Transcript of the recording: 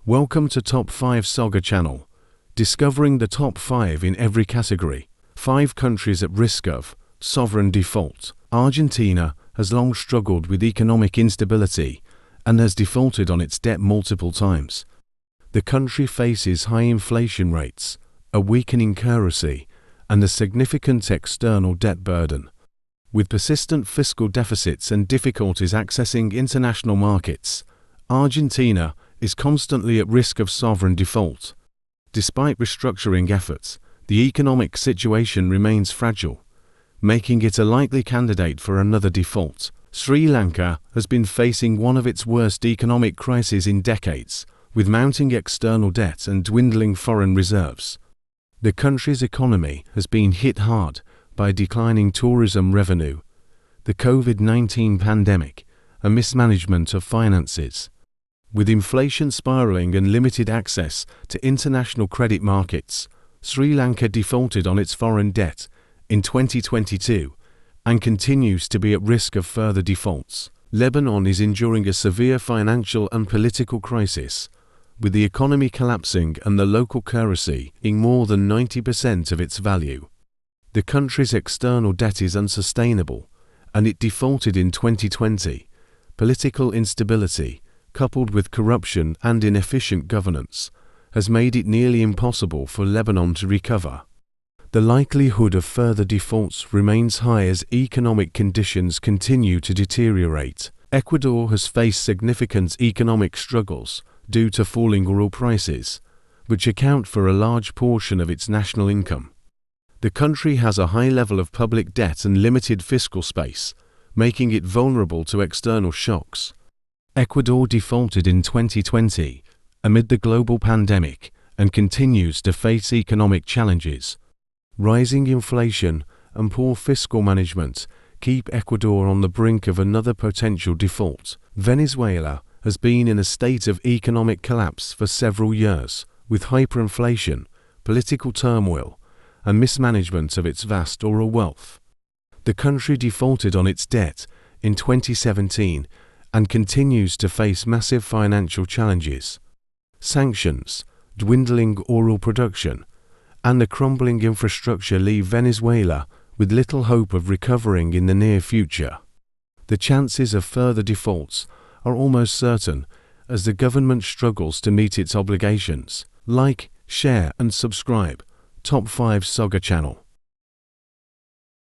Welcome to Top 5 Saga Channel, discovering the top 5 in every category. 5 countries at risk of sovereign default. Argentina has long struggled with economic instability and has defaulted on its debt multiple times. The country faces high inflation rates, a weakening currency, and a significant external debt burden. With persistent fiscal deficits and difficulties accessing international markets, Argentina is constantly at risk of sovereign default. Despite restructuring efforts, the economic situation remains fragile, making it a likely candidate for another default. Sri Lanka has been facing one of its worst economic crises in decades, with mounting external debt and dwindling foreign reserves. The country's economy has been hit hard by declining tourism revenue, the COVID-19 pandemic, and mismanagement of finances. With inflation spiraling and limited access to international credit markets, Sri Lanka defaulted on its foreign debt in 2022 and continues to be at risk of further defaults. Lebanon is enduring a severe financial and political crisis, with the economy collapsing and the local currency in more than 90% of its value. The country's external debt is unsustainable, and it defaulted in 2020. Political instability, coupled with corruption and inefficient governance, has made it nearly impossible for Lebanon to recover. The likelihood of further defaults remains high as economic conditions continue to deteriorate. Ecuador has faced significant economic struggles due to falling oil prices, which account for a large portion of its national income. The country has a high level of public debt and limited fiscal space, making it vulnerable to external shocks. Ecuador defaulted in 2020 amid the global pandemic and continues to face economic challenges. Rising inflation and poor fiscal management keep Ecuador on the brink of another potential default. Venezuela has been in a state of economic collapse for several years, with hyperinflation, political turmoil, and mismanagement of its vast oil wealth. The country defaulted on its debt in 2017 and continues to face massive financial challenges. Sanctions, dwindling oil production, and the crumbling infrastructure leave Venezuela with little hope of recovering in the near future. The chances of further defaults are almost certain as the government struggles to meet its obligations. Like, share and subscribe. Top 5 Saga Channel.